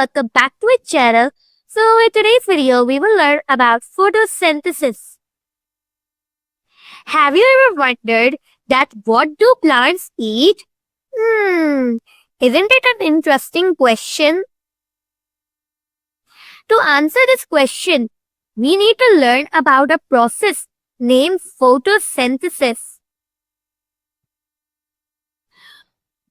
welcome back to our channel. So in today's video, we will learn about photosynthesis. Have you ever wondered that what do plants eat? Isn't it an interesting question? To answer this question, we need to learn about a process named photosynthesis.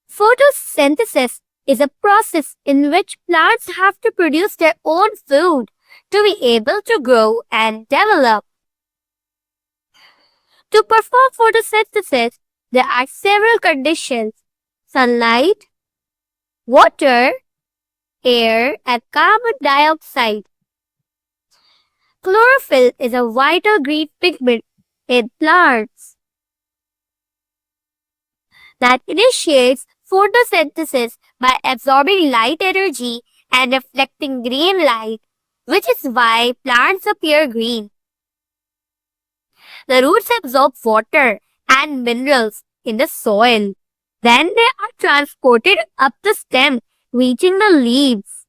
Photosynthesis is a process in which plants have to produce their own food to be able to grow and develop. To perform photosynthesis, there are several conditions: sunlight, water, air, and carbon dioxide. Chlorophyll is a vital green pigment in plants that initiates photosynthesis by absorbing light energy and reflecting green light, which is why plants appear green. The roots absorb water and minerals in the soil. Then they are transported up the stem, reaching the leaves.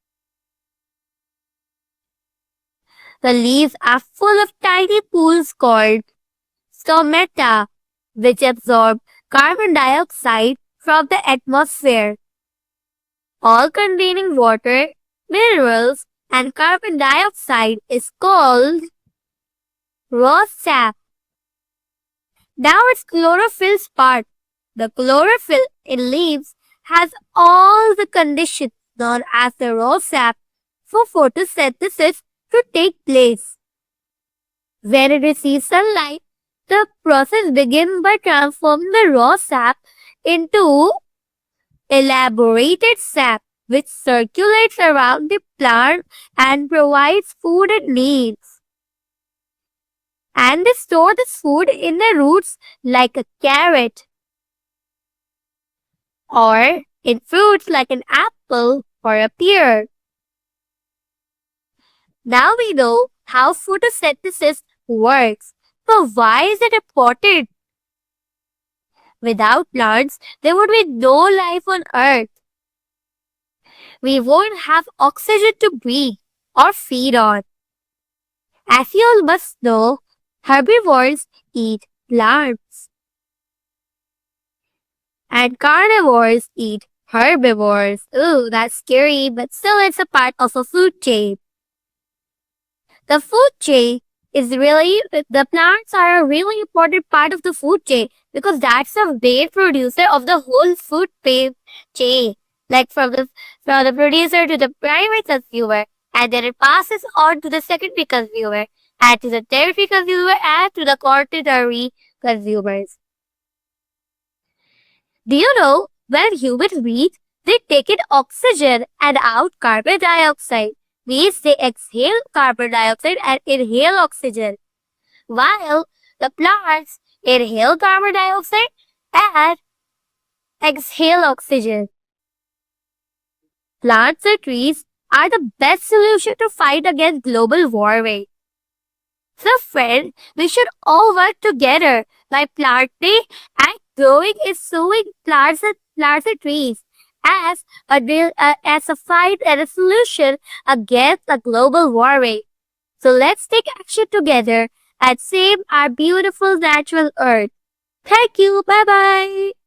The leaves are full of tiny pools called stomata, which absorb carbon dioxide from the atmosphere, all containing water, minerals, and carbon dioxide is called raw sap. Now it's chlorophyll's part. The chlorophyll in leaves has all the conditions known as the raw sap for photosynthesis to take place. When it receives sunlight, the process begins by transforming the raw sap into elaborated sap, which circulates around the plant and provides food it needs. And they store this food in the roots like a carrot, or in fruits like an apple or a pear. Now we know how photosynthesis works, but why is it important? Without plants, there would be no life on Earth. We won't have oxygen to breathe or feed on. As you all must know, herbivores eat plants, and carnivores eat herbivores. Ooh, that's scary, but still it's a part of a food chain. The food chain the plants are a really important part of the food chain because that's the main producer of the whole food chain. Like from the producer to the primary consumer, and then it passes on to the secondary consumer, and to the tertiary consumer, and to the quaternary consumers. Do you know when humans breathe, they take in oxygen and out carbon dioxide? Means they exhale carbon dioxide and inhale oxygen, while the plants inhale carbon dioxide and exhale oxygen. Plants and trees are the best solution to fight against global warming. So friends, we should all work together by planting and growing and sowing plants and trees as a fight and a solution against the global warming. So let's take action together and save our beautiful natural earth. Thank you. Bye bye.